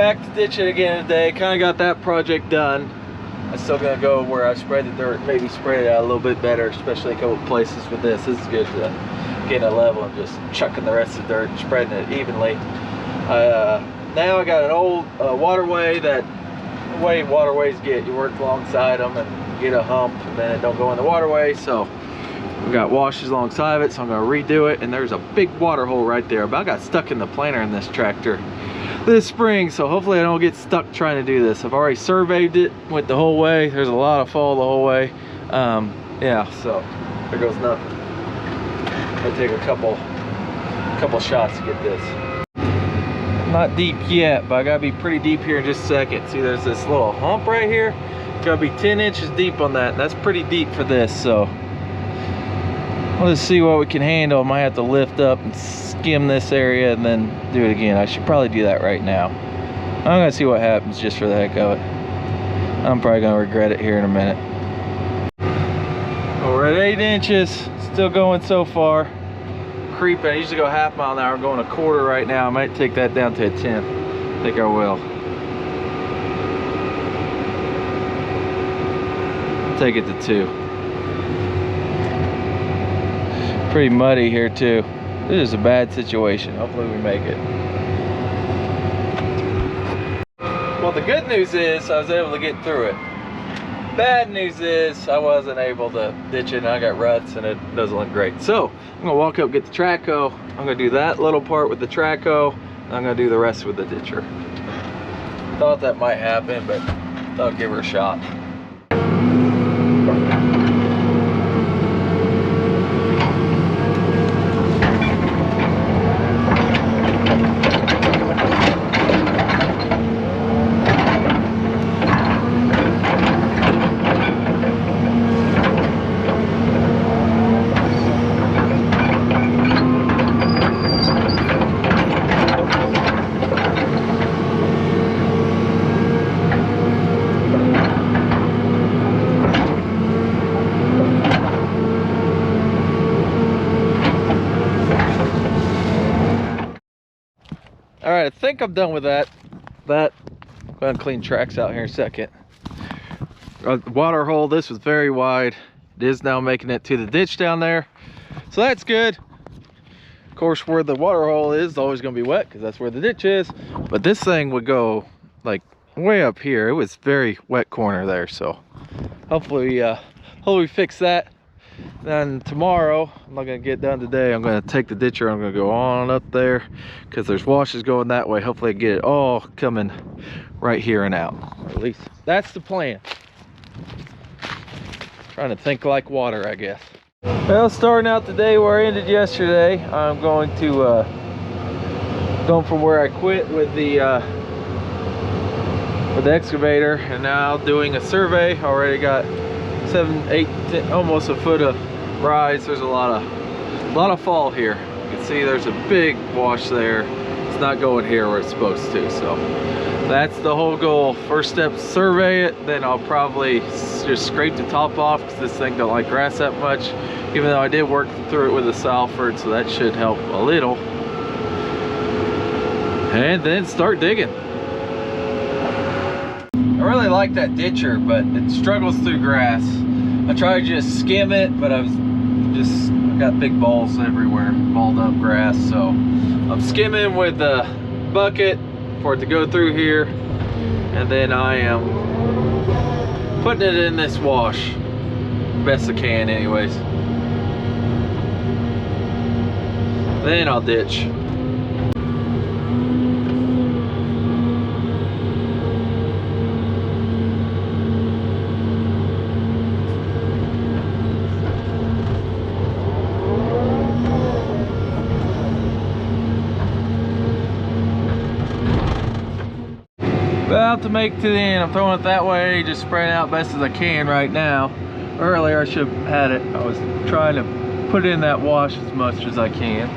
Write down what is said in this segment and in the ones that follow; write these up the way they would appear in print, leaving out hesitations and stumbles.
Back to ditching again today. Kind of got that project done. I'm still gonna go where I spread the dirt, maybe spread it out a little bit better, especially a couple places with this. This is good to get a level and just chucking the rest of the dirt and spreading it evenly. Now I got an old waterway. That the way waterways get, you work alongside them and get a hump, and then it don't go in the waterway. So we got washes alongside of it, so I'm gonna redo it. And there's a big water hole right there. But I got stuck in the planter in this tractor this spring, so hopefully I don't get stuck trying to do this. I've already surveyed it, went the whole way. There's a lot of fall the whole way. Yeah, so there goes nothing. I'll take a couple shots to get this. Not deep yet, but I gotta be pretty deep here in just a second. See, there's this little hump right here. Gotta be 10 inches deep on that, and that's pretty deep for this. So let's see what we can handle. Might have to lift up and skim this area and then do it again. I should probably do that right now. I'm gonna see what happens just for the heck of it. I'm probably gonna regret it here in a minute. We're at 8 inches, still going so far. Creeping. I usually go half mile an hour, I'm going a quarter right now. I might take that down to a 10th. I think I will. I'll take it to 2. Pretty muddy here too. This is a bad situation. Hopefully we make it. Well, the good news is I was able to get through it. Bad news is I wasn't able to ditch it, and I got ruts and it doesn't look great. So I'm gonna walk up, get the track hoe. I'm gonna do that little part with the track hoe, and I'm gonna do the rest with the ditcher. Thought that might happen, but I'll give her a shot. All right, I think I'm done with that. I'm gonna clean tracks out here in a second. Water hole, this was very wide. It is now making it to the ditch down there. So that's good. Of course, where the water hole is always gonna be wet because that's where the ditch is. But this thing would go like way up here. It was very wet corner there. So hopefully we fix that. Then tomorrow, I'm not gonna get done today. I'm gonna take the ditcher, I'm gonna go on up there because there's washes going that way. Hopefully I get it all coming right here and out. Or at least that's the plan. Trying to think like water, I guess. Well, starting out today where I ended yesterday, I'm going to going from where I quit with the excavator, and now doing a survey. Already got 7, 8, 10, almost a foot of rise. There's a lot of fall here. You can see there's a big wash there. It's not going here where it's supposed to. So that's the whole goal. First step, survey it. Then I'll probably just scrape the top off because this thing don't like grass that much. Even though I did work through it with a Salford, so that should help a little. And then start digging. I really like that ditcher, but it struggles through grass. I tried to just skim it, but I got big balls everywhere, balled up grass. So I'm skimming with the bucket for it to go through here, and then I am putting it in this wash best I can anyways. Then I'll ditch. About to make to the end. I'm throwing it that way, just spraying out best as I can right now. Earlier I should have had it. I was trying to put in that wash as much as I can.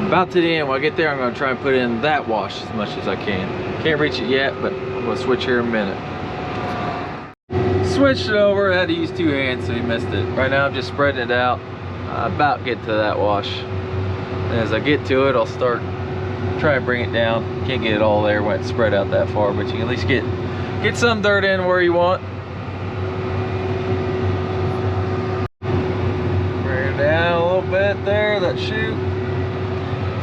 About to the end. When I get there, I'm going to try and put in that wash as much as I can. Can't reach it yet, but I'm going to switch here in a minute. Switched it over. I had to use 2 hands, so you missed it. Right now I'm just spreading it out. I about get to that wash. And as I get to it, I'll start try to bring it down. Can't get it all there when it's spread out that far, but you can at least get some dirt in where you want. Bring it down a little bit there, that chute.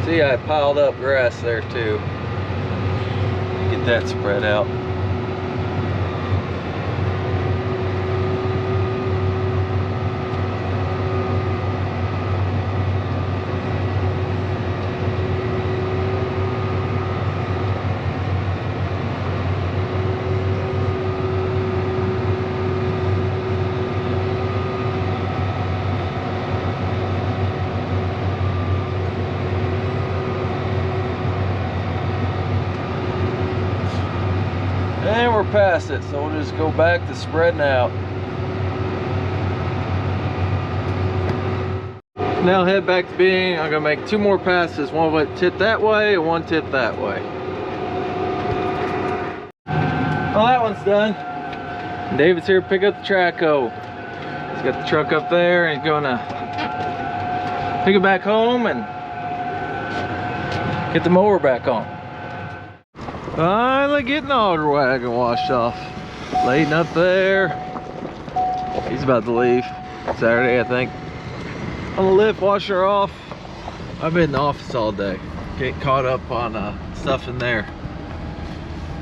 See, I piled up grass there too. Get that spread out. And we're past it, so we'll just go back to spreading out. Now head back to being. I'm gonna make 2 more passes. One went tip that way and one tip that way. Well, that one's done. David's here to pick up the traco. He's got the truck up there and he's gonna pick it back home and get the mower back on. Finally getting the auger wagon washed off. Laying up there. He's about to leave. Saturday, I think. On the lift, wash her off. I've been in the office all day. Getting caught up on stuff in there.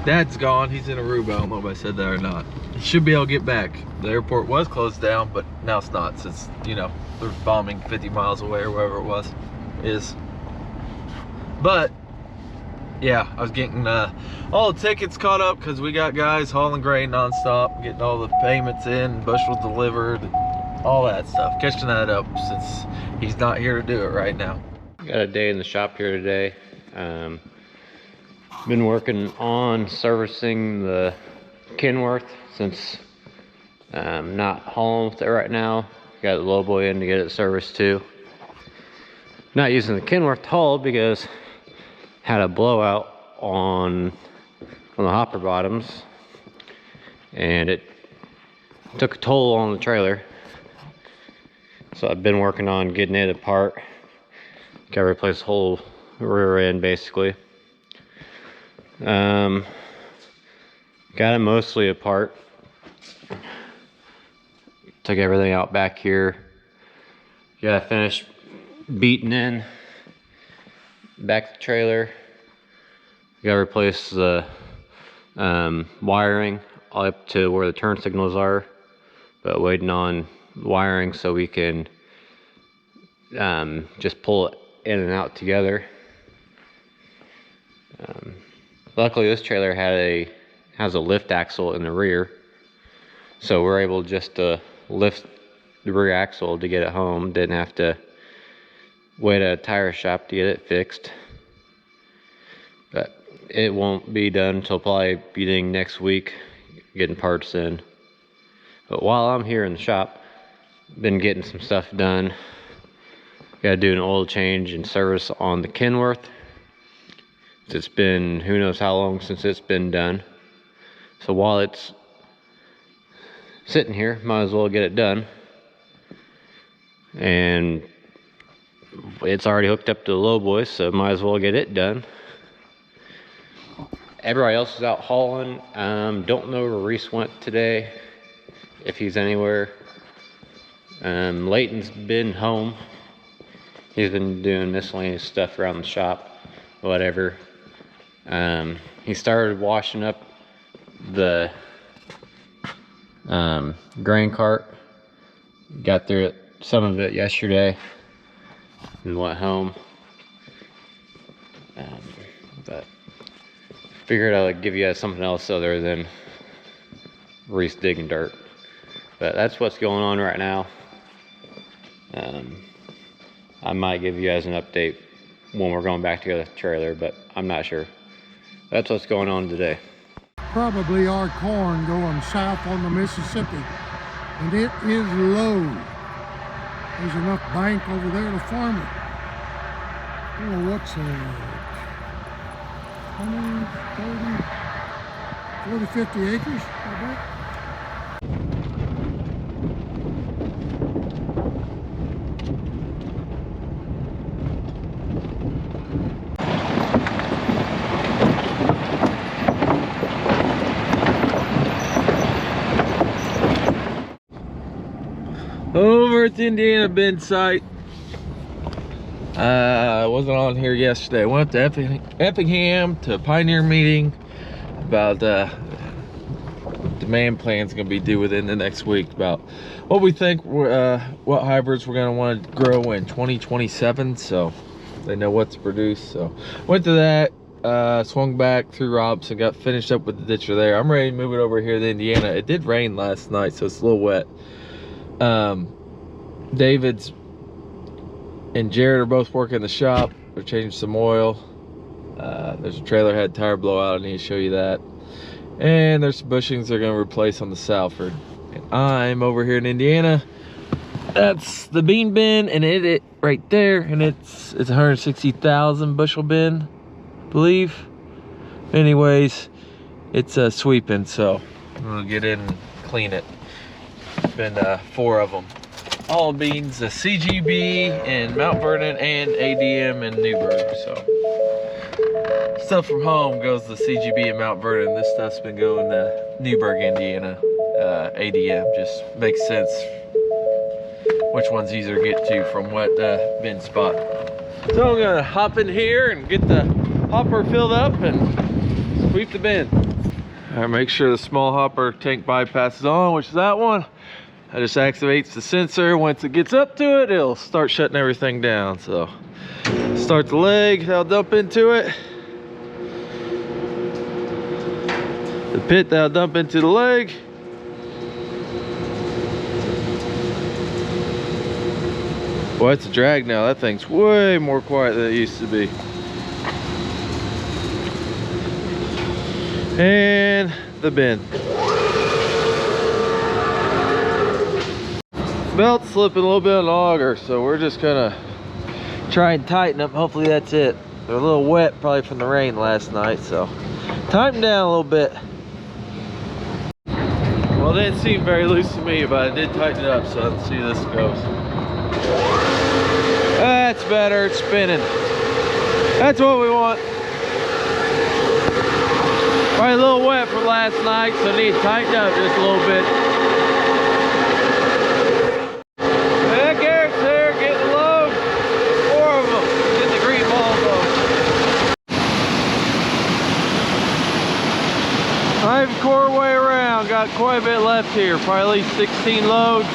Dad's gone. He's in Aruba. I don't know if I said that or not. He should be able to get back. The airport was closed down, but now it's not, since, you know, there's bombing 50 miles away or wherever it is. But yeah, I was getting all the tickets caught up because we got guys hauling grain nonstop, getting all the payments in, bushels delivered, all that stuff. Catching that up since he's not here to do it right now. Got a day in the shop here today. Been working on servicing the Kenworth since I'm not hauling with it right now. Got the low boy in to get it serviced too. Not using the Kenworth to haul because had a blowout on the hopper bottoms and it took a toll on the trailer. So I've been working on getting it apart. Got to replace the whole rear end basically. Got it mostly apart. Took everything out back here. Got to finish beating in back the trailer. Gotta replace the wiring up to where the turn signals are, but waiting on wiring so we can just pull it in and out together. Luckily this trailer has a lift axle in the rear, so we're able just to lift the rear axle to get it home. Didn't have to wait at a tire shop to get it fixed, but it won't be done until probably beginning next week, getting parts in. But while I'm here in the shop, been getting some stuff done. Gotta do an oil change and service on the Kenworth. It's been who knows how long since it's been done, so while it's sitting here, might as well get it done. And it's already hooked up to the low boys, so might as well get it done. Everybody else is out hauling. Don't know where Reese went today, if he's anywhere. Leighton's been home. He's been doing miscellaneous stuff around the shop, whatever. He started washing up the grain cart. Got through some of it yesterday and went home. But figured I'd give you guys something else other than Reese digging dirt. But that's what's going on right now. I might give you guys an update when we're going back to the trailer, but I'm not sure. That's what's going on today. Probably our corn going south on the Mississippi, and it is low. There's enough bank over there to farm it. Oh, what's it? 20, 30, 40, 50 acres, I bet. North Indiana bin site. I wasn't on here yesterday. I went up to Effingham to a Pioneer meeting about demand plan's gonna be due within the next week, about what we think what hybrids we're gonna want to grow in 2027, so they know what to produce. So went to that, swung back through Robson, got finished up with the ditcher there. I'm ready to move it over here to Indiana. It did rain last night, so it's a little wet. David's and Jared are both working in the shop. They're changing some oil. There's a trailer head tire blowout. I need to show you that. And there's some bushings they're gonna replace on the Salford. And I'm over here in Indiana. That's the bean bin, and it right there, and it's 160,000 bushel bin, I believe. Anyways, it's sweeping, so I'm gonna get in and clean it. Been 4 of them. All beans, a CGB in Mount Vernon and ADM in Newburgh. So stuff from home goes to CGB in Mount Vernon. This stuff's been going to Newburgh, Indiana, ADM. Just makes sense which one's easier to get to from what bin spot. So I'm gonna hop in here and get the hopper filled up and sweep the bin. All right, make sure the small hopper tank bypass is on, which is that one. That just activates the sensor. Once it gets up to it, it'll start shutting everything down. So start the leg, that'll dump into it. The pit, that'll dump into the leg. Boy, it's a drag now. That thing's way more quiet than it used to be. And the bin. Belt's slipping a little bit on the auger, so we're just gonna try and tighten them. Hopefully that's it. They're a little wet, probably from the rain last night, so tighten them down a little bit. Well, it didn't seem very loose to me, but I did tighten it up, so let's see how this goes. That's better, it's spinning. That's what we want. Probably a little wet from last night, so I need to tighten up just a little bit. Core way around, got quite a bit left here, probably at least 16 loads.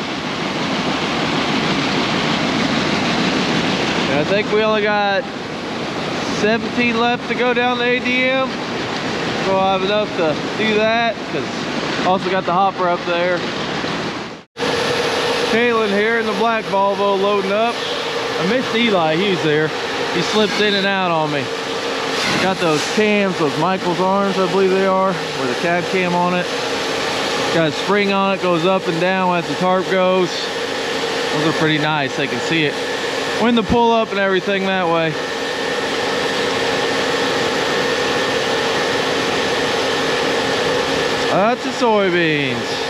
And I think we only got 17 left to go down the ADM, so I'll have enough to do that, because also got the hopper up there. Kalen here in the black Volvo loading up. I missed Eli, he was there. He slipped in and out on me. Got those cams, those Michael's arms, I believe they are, with a cab cam on it. Got a spring on it, goes up and down as the tarp goes. Those are pretty nice, they can see it when the pull up and everything that way. Lots of soybeans.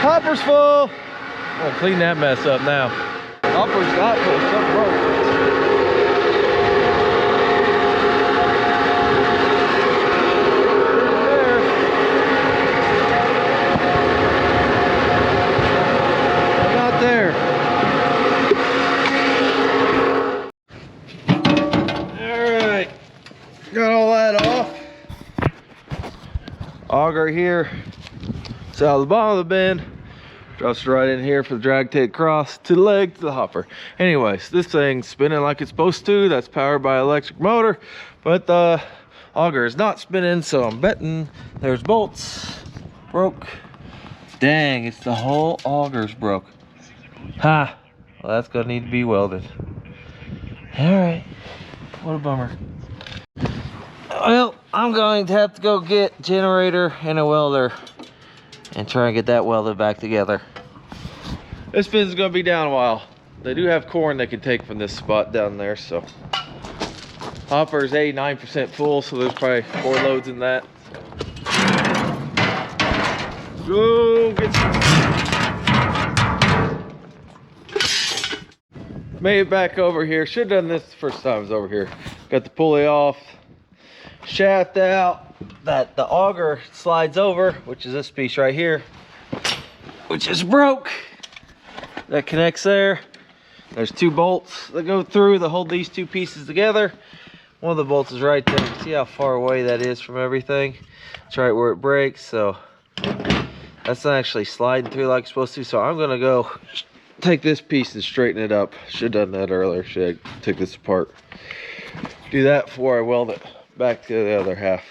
Hopper's full. I'm gonna clean that mess up now. Hopper's not full, something broke. Not there. All right, got all that off. Auger here. So out of the bottom of the bin, drops right in here for the drag tape cross to the leg to the hopper. Anyways, this thing's spinning like it's supposed to. That's powered by electric motor, but the auger is not spinning, so I'm betting there's bolts broke. Dang, it's the whole auger's broke. Ha! Well, that's gonna need to be welded. All right, what a bummer. Well, I'm going to have to go get a generator and a welder and try and get that welded back together. This bin's gonna be down a while. They do have corn they can take from this spot down there, so. Hopper's 89% full, so there's probably 4 loads in that. Go get some. Made it back over here. Should have done this the first time I was over here. Got the pulley off, shaft out, that the auger slides over, which is this piece right here, which is broke. That connects there. There's 2 bolts that go through that hold these 2 pieces together. One of the bolts is right there. See how far away that is from everything? It's right where it breaks, so that's not actually sliding through like it's supposed to. So I'm gonna go take this piece and straighten it up. Should have done that earlier. Should have took this apart. Do that before I weld it back to the other half.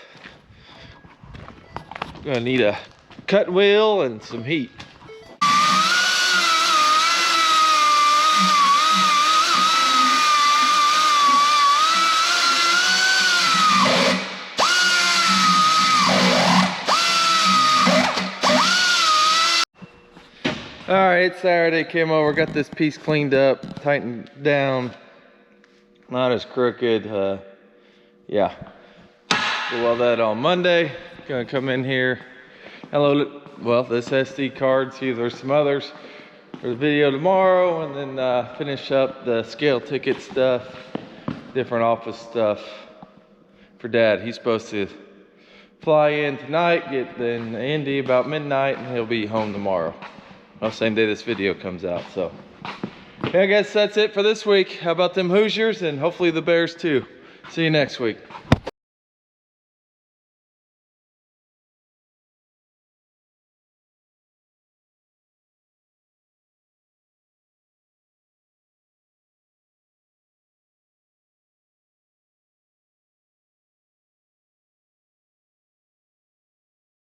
Gonna need a cut wheel and some heat. All right, it's Saturday, came over, got this piece cleaned up, tightened down, not as crooked. Yeah, we'll weld that on Monday. Gonna come in here, download it, well, this SD card, see if there's some others for the video tomorrow, and then finish up the scale ticket stuff, different office stuff for Dad. He's supposed to fly in tonight, get in Indy about midnight, and he'll be home tomorrow. Well, same day this video comes out, so. Yeah, I guess that's it for this week. How about them Hoosiers, and hopefully the Bears too. See you next week.